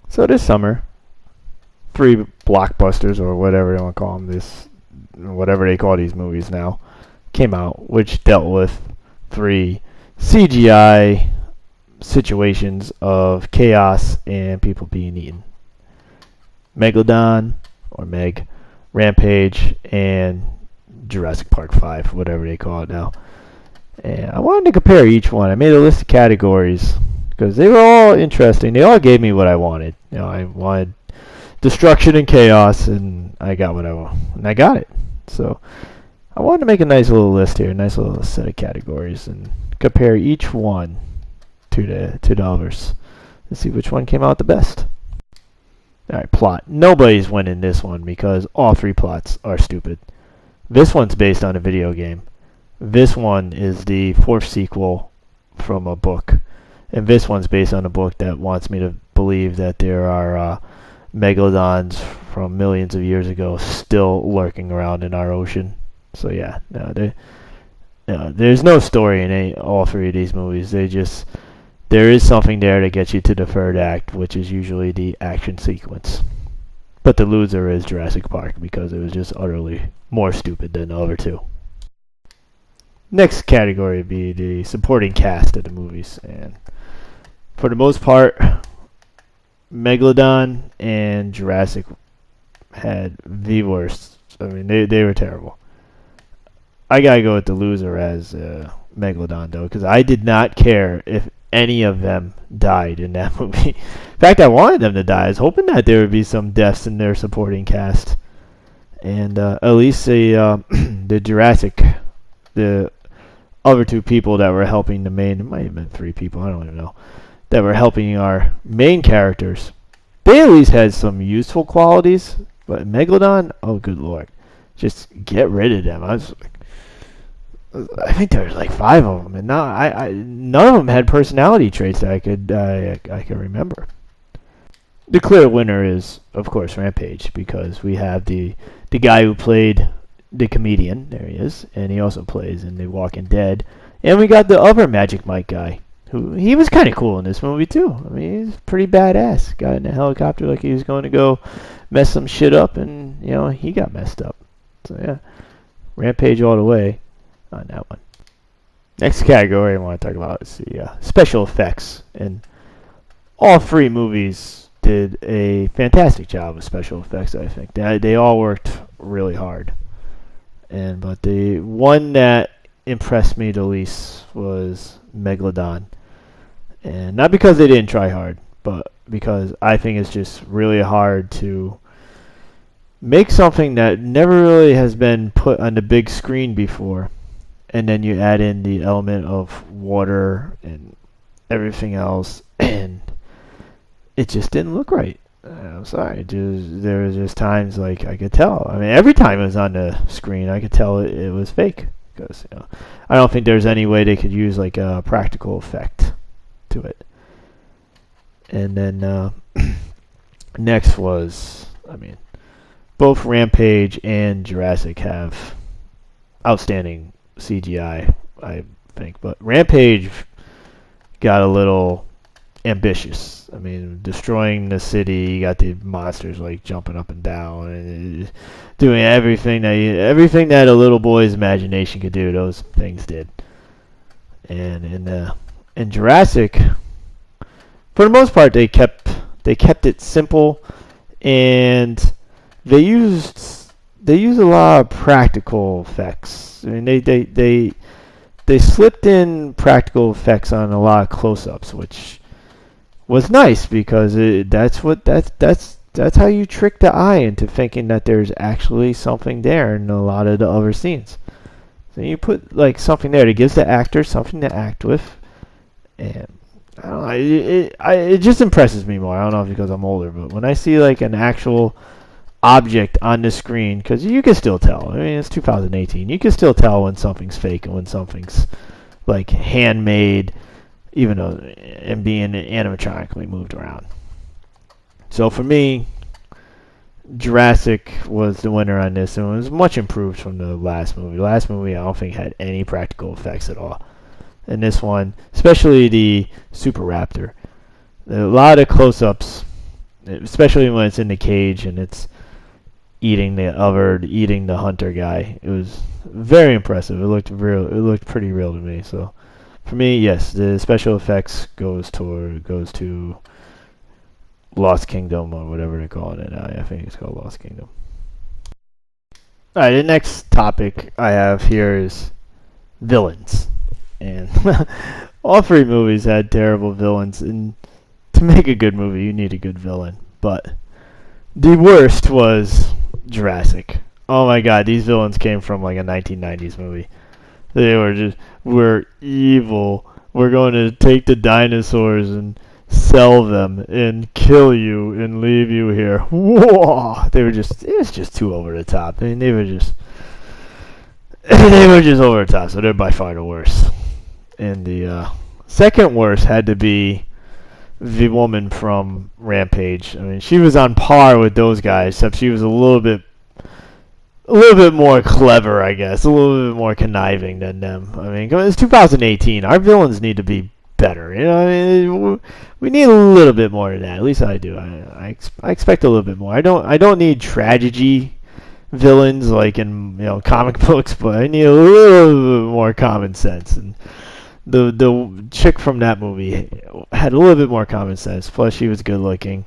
So this summer, three blockbusters or whatever they want to call them, whatever they call these movies now, came out, which dealt with three CGI situations of chaos and people being eaten. Megalodon, or Meg, Rampage, and Jurassic Park 5, whatever they call it now. And I wanted to compare each one. I made a list of categories because they were all interesting. They all gave me what I wanted. I wanted destruction and chaos, and I got what I want, and I got it. So I wanted to make a nice little list here, a nice little set of categories, and compare each one to the $2 and see which one came out the best. Alright, plot. Nobody's winning this one because all three plots are stupid. This one's based on a video game. This one is the fourth sequel from a book. And this one's based on a book that wants me to believe that there are megalodons from millions of years ago still lurking around in our ocean. So yeah, there's no story in all three of these movies. There is something there to get you to the third act, which is usually the action sequence. But the loser is Jurassic Park because it was just utterly more stupid than the other two. Next category would be the supporting cast of the movies. And for the most part, Megalodon and Jurassic had the worst. I mean, they were terrible. I gotta go with the loser as Megalodon, though, because I did not care if any of them died in that movie. In fact, I wanted them to die. I was hoping that there would be some deaths in their supporting cast. And at least the Jurassic, the other two people that were helping the main, it might have been three people, I don't even know, that were helping our main characters, they at least had some useful qualities. But Megalodon, oh good lord, just get rid of them. I think there was like 5 of them, and none of them had personality traits that I could remember. The clear winner is, of course, Rampage, because we have the guy who played the comedian, there he is, and he also plays in The Walking Dead, and we got the other Magic Mike guy, who he was kind of cool in this movie too. I mean, he's pretty badass. Got in a helicopter like he was going to go mess some shit up, and he got messed up. So yeah, Rampage all the way on that one. Next category I want to talk about is the special effects, and all three movies did a fantastic job with special effects. I think they all worked really hard, but the one that impressed me the least was Megalodon, and not because they didn't try hard, but because I think it's just really hard to make something that never really has been put on the big screen before, and then you add in the element of water and everything else, and it just didn't look right. I'm sorry. There was just times like I could tell. I mean, every time it was on the screen, I could tell it was fake, because I don't think there's any way they could use like a practical effect to it. And then next was, I mean, both Rampage and Jurassic have outstanding CGI, I think, but Rampage got a little ambitious. I mean, destroying the city, you got the monsters like jumping up and down and doing everything that a little boy's imagination could do. Those things did. And in Jurassic, for the most part, they kept it simple, and they used a lot of practical effects. I mean, they slipped in practical effects on a lot of close-ups, which was nice because that's how you trick the eye into thinking that there's actually something there in a lot of the other scenes. So you put like something there that gives the actor something to act with, and I don't know, it just impresses me more. I don't know if it's because I'm older, but when I see like an actual object on the screen, because you can still tell. I mean, it's 2018. You can still tell when something's fake and when something's like handmade, even though and being animatronically moved around. So for me, Jurassic was the winner on this, and it was much improved from the last movie. The last movie I don't think had any practical effects at all. And this one, especially the Super Raptor, a lot of close-ups. especially when it's in the cage and it's eating the hunter guy. It was very impressive. It looked real. It looked pretty real to me. So for me, yes, the special effects goes to Lost Kingdom or whatever they're calling it. I think it's called Lost Kingdom. All right, the next topic I have here is villains, and all three movies had terrible villains. And to make a good movie, you need a good villain. But the worst was Jurassic. Oh my God, these villains came from like a 1990s movie. We're evil. We're going to take the dinosaurs and sell them and kill you and leave you here. Whoa! It was just too over the top. I mean, they were just over the top. So they're by far the worst. And the second worst had to be the woman from Rampage. I mean, she was on par with those guys, except she was a little bit more clever, I guess, a little bit more conniving than them. I mean, it's 2018. Our villains need to be better. You know, I mean, we need a little bit more than that. At least I do. I expect a little bit more. I don't need tragedy villains like in comic books, but I need a little bit more common sense. And the chick from that movie had a little bit more common sense. Plus, she was good looking,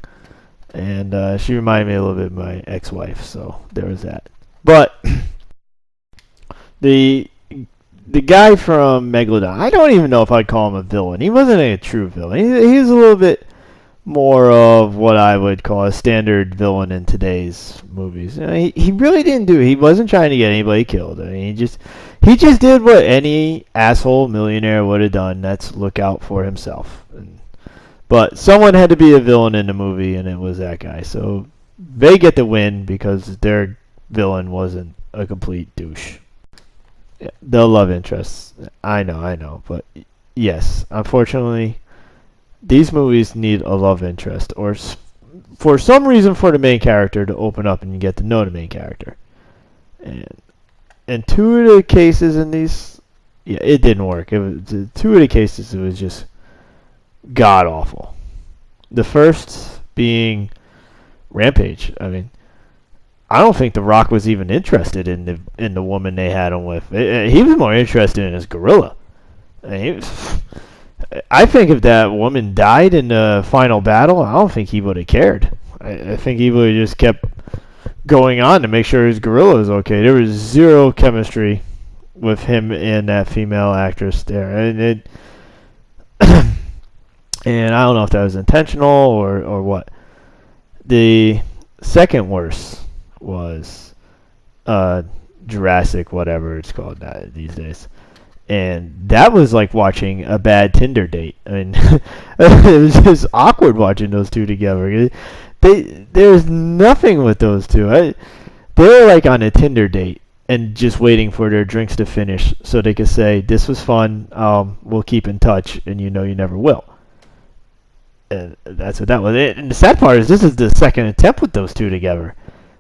and she reminded me a little bit of my ex-wife. So there was that. But the guy from Megalodon, I don't even know if I'd call him a villain. He wasn't a true villain. He was a little bit more of what I would call a standard villain in today's movies. He really didn't do. He wasn't trying to get anybody killed. I mean, he just did what any asshole millionaire would have done. That's look out for himself. But someone had to be a villain in the movie, and it was that guy. So they get the win because their villain wasn't a complete douche. Yeah, the love interests. I know. But yes, unfortunately, these movies need a love interest, or for some reason for the main character to open up and you get to know the main character. And two of the cases in these, yeah, it didn't work. Two of the cases, it was just god awful. The first being Rampage. I mean, I don't think The Rock was even interested in the woman they had him with. He was more interested in his gorilla. I think if that woman died in the final battle, I don't think he would have cared. I think he would have just kept going on to make sure his gorilla was okay. There was zero chemistry with him and that female actress there. And and I don't know if that was intentional or what. The second worst was Jurassic, whatever it's called these days. And that was like watching a bad Tinder date. I mean, it was just awkward watching those two together. There's nothing with those two. They were like on a Tinder date and just waiting for their drinks to finish so they could say, "This was fun. We'll keep in touch," and you never will. And that's what that was. And the sad part is this is the second attempt with those two together.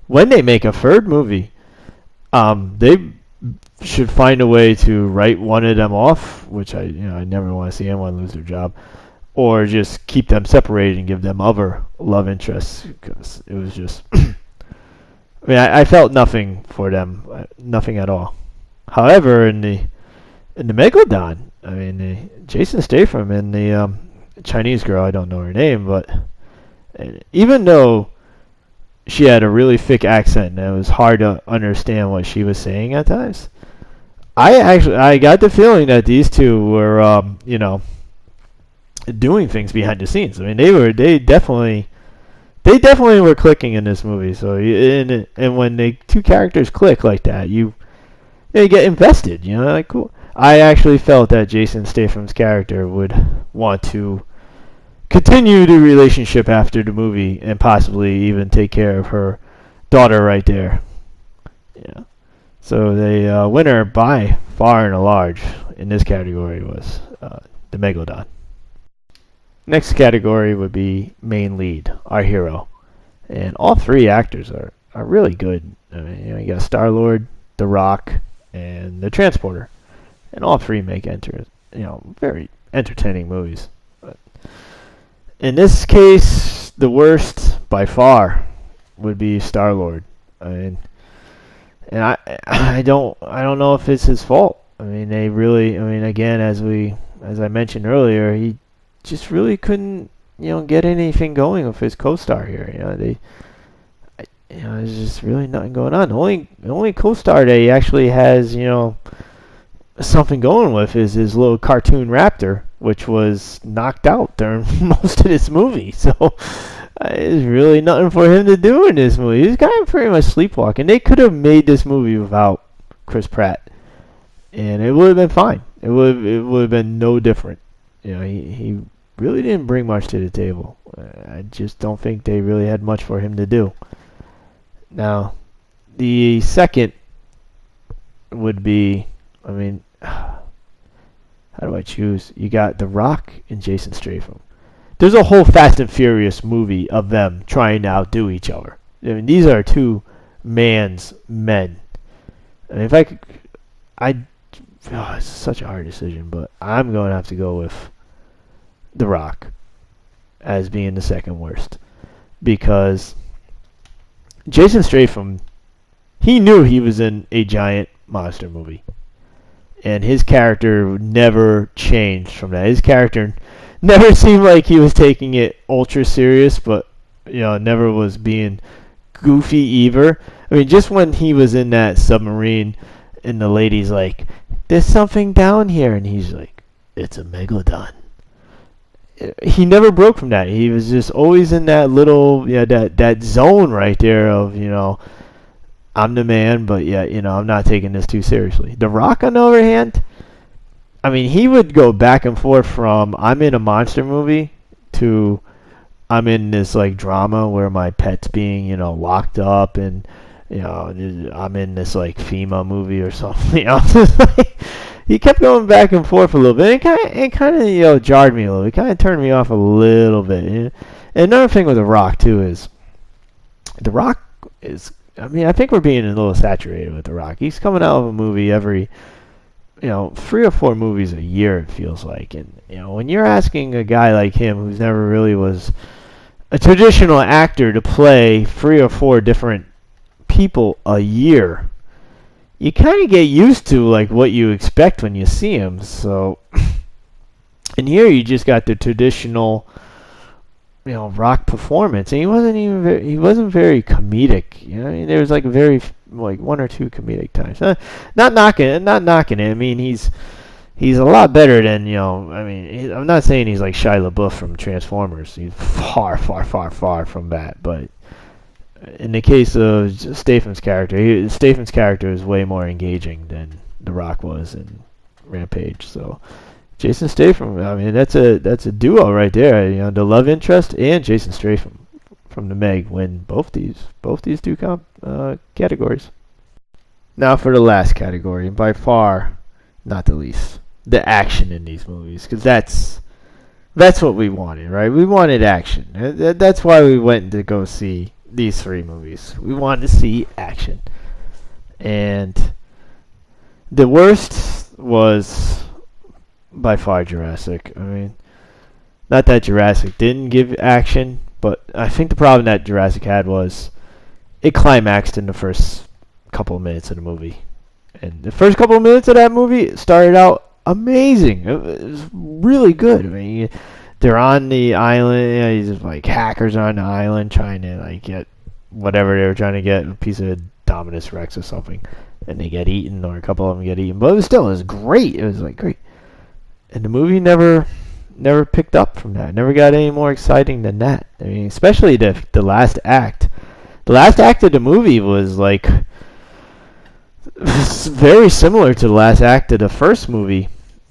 When they make a third movie, they should find a way to write one of them off, which I never want to see anyone lose their job, or just keep them separated and give them other love interests, because it was just I mean, I felt nothing for them, nothing at all. However, in the Megalodon, I mean, Jason Statham and the Chinese girl, I don't know her name, but even though she had a really thick accent and it was hard to understand what she was saying at times, I got the feeling that these two were doing things behind the scenes. I mean, they definitely were clicking in this movie. So and when the two characters click like that, you get invested. Like cool. I actually felt that Jason Statham's character would want to continue the relationship after the movie and possibly even take care of her daughter right there. Yeah. So the winner by far and large in this category was the Megalodon. Next category would be main lead, our hero. And all three actors are really good. I mean, you got Star-Lord, The Rock, and the Transporter. And all three make very entertaining movies. But in this case, the worst by far would be Star-Lord. I mean, and I don't know if it's his fault. I mean, they really. I mean, again, as I mentioned earlier, he just really couldn't get anything going with his co-star here. There's just really nothing going on. The only co-star that he actually has something going with is his little cartoon raptor, which was knocked out during most of this movie. So there's really nothing for him to do in this movie. He's kind of pretty much sleepwalking. They could have made this movie without Chris Pratt, and it would have been fine. It would have been no different. He really didn't bring much to the table. I just don't think they really had much for him to do. Now, the second would be, I mean, how do I choose? You got The Rock and Jason Statham. There's a whole Fast and Furious movie of them trying to outdo each other. I mean, these are two man's men. And if I could, it's such a hard decision, but I'm going to have to go with The Rock as being the second worst. Because Jason Statham, he knew he was in a giant monster movie. And his character never changed from that. His character never seemed like he was taking it ultra serious, but never was being goofy either. I mean, just when he was in that submarine and the lady's like, "There's something down here," and he's like, "It's a megalodon." He never broke from that. He was just always in that little, that zone right there of, I'm the man, but I'm not taking this too seriously. The Rock, on the other hand, I mean, he would go back and forth from I'm in a monster movie to I'm in this like drama where my pet's being, locked up, and I'm in this like FEMA movie or something. He kept going back and forth a little bit. It kind of jarred me a little. It kind of turned me off a little bit. And another thing with The Rock too is The Rock is. I mean, I think we're being a little saturated with The Rock. He's coming out of a movie every 3 or 4 movies a year, it feels like. And when you're asking a guy like him, who's never really was a traditional actor, to play 3 or 4 different people a year, you kind of get used to like what you expect when you see him. So, and here you just got the traditional, Rock performance, and he wasn't very comedic. I mean, there was like 1 or 2 comedic times. Not knocking it. I mean, he's a lot better than I mean, I'm not saying he's like Shia LaBeouf from Transformers. He's far, far, far, far from that, but. In the case of Statham's character, Statham's character is way more engaging than The Rock was in Rampage. So, Jason Statham, I mean, that's a duo right there. The love interest and Jason Statham from the Meg win both these 2 categories. Now for the last category, and by far not the least, the action in these movies, because that's what we wanted, right? We wanted action. That's why we went to go see these 3 movies. We wanted to see action. And the worst was by far Jurassic. I mean, not that Jurassic didn't give action, but I think the problem that Jurassic had was it climaxed in the first couple of minutes of the movie. And the first couple of minutes of that movie started out amazing. It was really good. I mean, they're on the island. These like hackers on the island trying to like get whatever they were trying to get, a piece of Dominus Rex or something, and they get eaten, or a couple of them get eaten. But it was great. It was like great, and the movie never picked up from that. Never got any more exciting than that. I mean, especially the last act. The last act of the movie was like very similar to the last act of the first movie,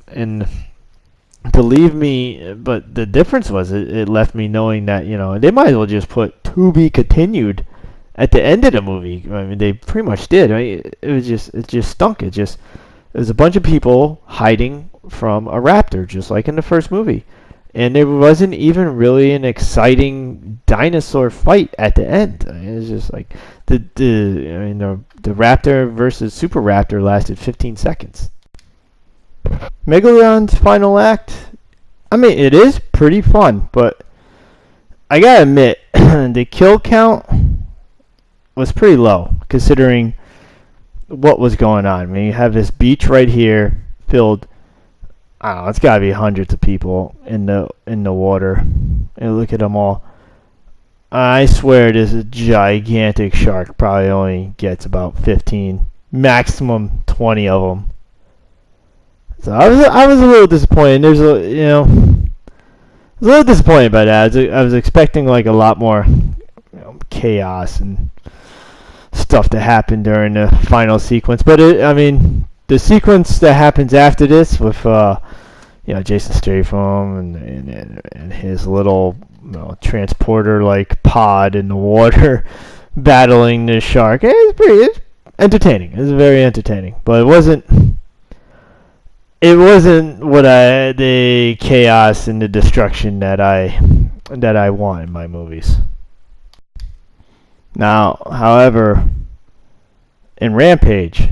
and believe me, but the difference was it left me knowing that they might as well just put "to be continued" at the end of the movie. I mean, they pretty much did. I mean, it just stunk. It was a bunch of people hiding from a raptor, just like in the first movie, and there wasn't even really an exciting dinosaur fight at the end. I mean, it was just like the raptor versus super raptor lasted 15 seconds. Megalodon's final act, I mean, it is pretty fun, but I gotta admit, the kill count was pretty low considering what was going on. I mean, you have this beach right here filled. I don't know. It's gotta be hundreds of people in the water. And look at them all. I swear, this gigantic shark probably only gets about 15, maximum 20 of them. So I was a little disappointed. There's I was a little disappointed by that. I was expecting like a lot more chaos and stuff to happen during the final sequence. But the sequence that happens after this with Jason Statham and his little transporter like pod in the water battling the shark. It's entertaining. It was very entertaining, but it wasn't the chaos and the destruction that I want in my movies. Now, however, in Rampage,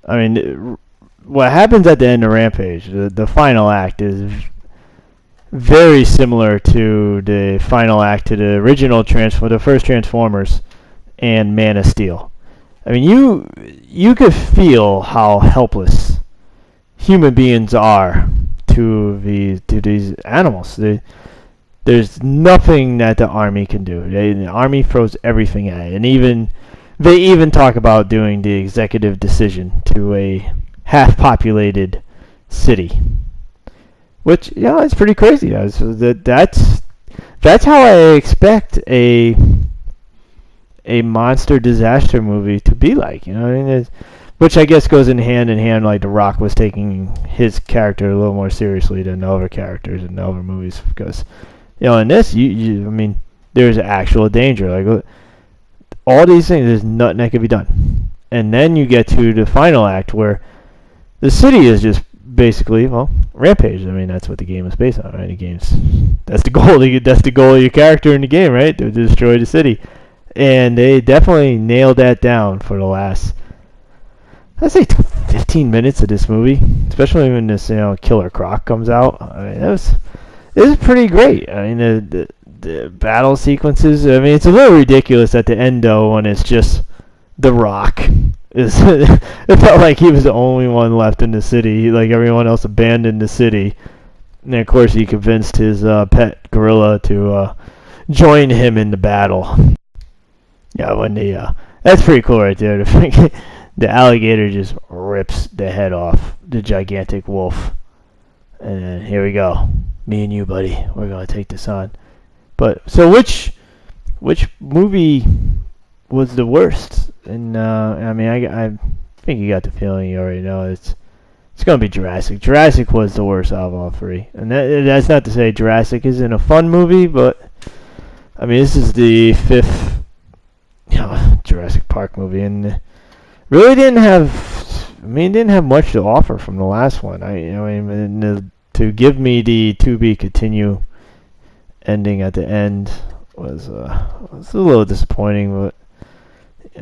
what happens at the end of Rampage, the final act is very similar to the final act to the original the first Transformers and Man of Steel. You could feel how helpless human beings are to these animals. There's nothing that the army can do. The army throws everything at it, and they even talk about doing the executive decision to a half-populated city, which it's pretty crazy. That's how I expect a monster disaster movie to be like. Which I guess goes in hand, like The Rock was taking his character a little more seriously than the other characters in the other movies, because in this, there's actual danger. Like all these things, there's nothing that can be done, and then you get to the final act where the city is just basically Rampage. That's what the game is based on, right? That's the goal. That's the goal of your character in the game, right? To destroy the city, and they definitely nailed that down for the last, I'd say 15 minutes of this movie, especially when this Killer Croc comes out. It was pretty great. The battle sequences. It's a little ridiculous at the end though when it's just The Rock. It felt like he was the only one left in the city. Like everyone else abandoned the city, and of course he convinced his pet gorilla to join him in the battle. That's pretty cool right there. The alligator just rips the head off the gigantic wolf. And then here we go. Me and you, buddy. We're going to take this on. But so which movie was the worst? And I think you got the feeling you already know. It's going to be Jurassic. Jurassic was the worst out of all three. And that's not to say Jurassic isn't a fun movie, but this is the fifth Jurassic Park movie, and really didn't have much to offer from the last one. To give me the to be continue ending at the end was a little disappointing, but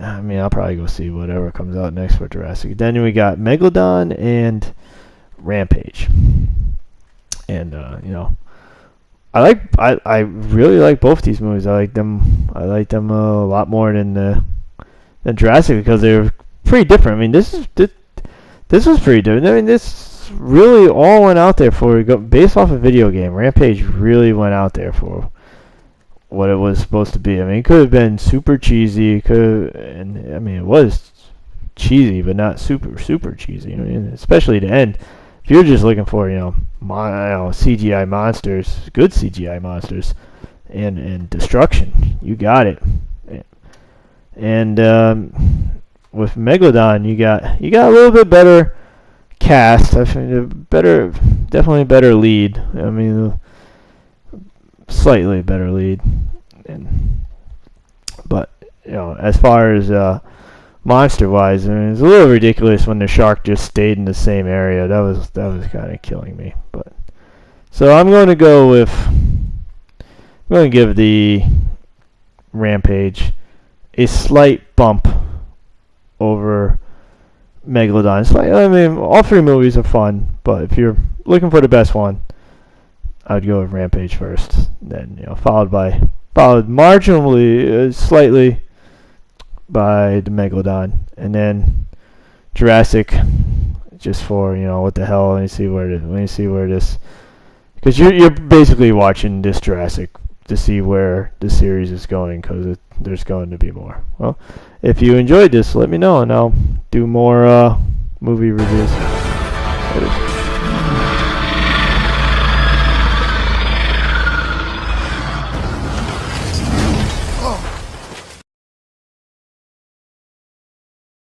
I'll probably go see whatever comes out next for Jurassic. Then we got Megalodon and Rampage, and I really like both these movies. I like them a lot more than Jurassic, because they're pretty different. This was pretty different. This really all went out there for, based off a video game. Rampage really went out there for what it was supposed to be. It could have been super cheesy. It was cheesy, but not super cheesy. Especially the end. If you're just looking for CGI monsters, good CGI monsters, and destruction, you got it. And with Megalodon, you got a little bit better cast. I think definitely better lead. Slightly better lead. But as far as monster wise, it's a little ridiculous when the shark just stayed in the same area. That was kind of killing me. But so I'm going to give the Rampage a slight bump over Megalodon. All three movies are fun, but if you're looking for the best one, I would go with Rampage first, then followed marginally, slightly by the Megalodon, and then Jurassic, just for what the hell. Let me see where this, because you're basically watching this Jurassic to see where the series is going, because there's going to be more. Well, if you enjoyed this, let me know, and I'll do more movie reviews. Later.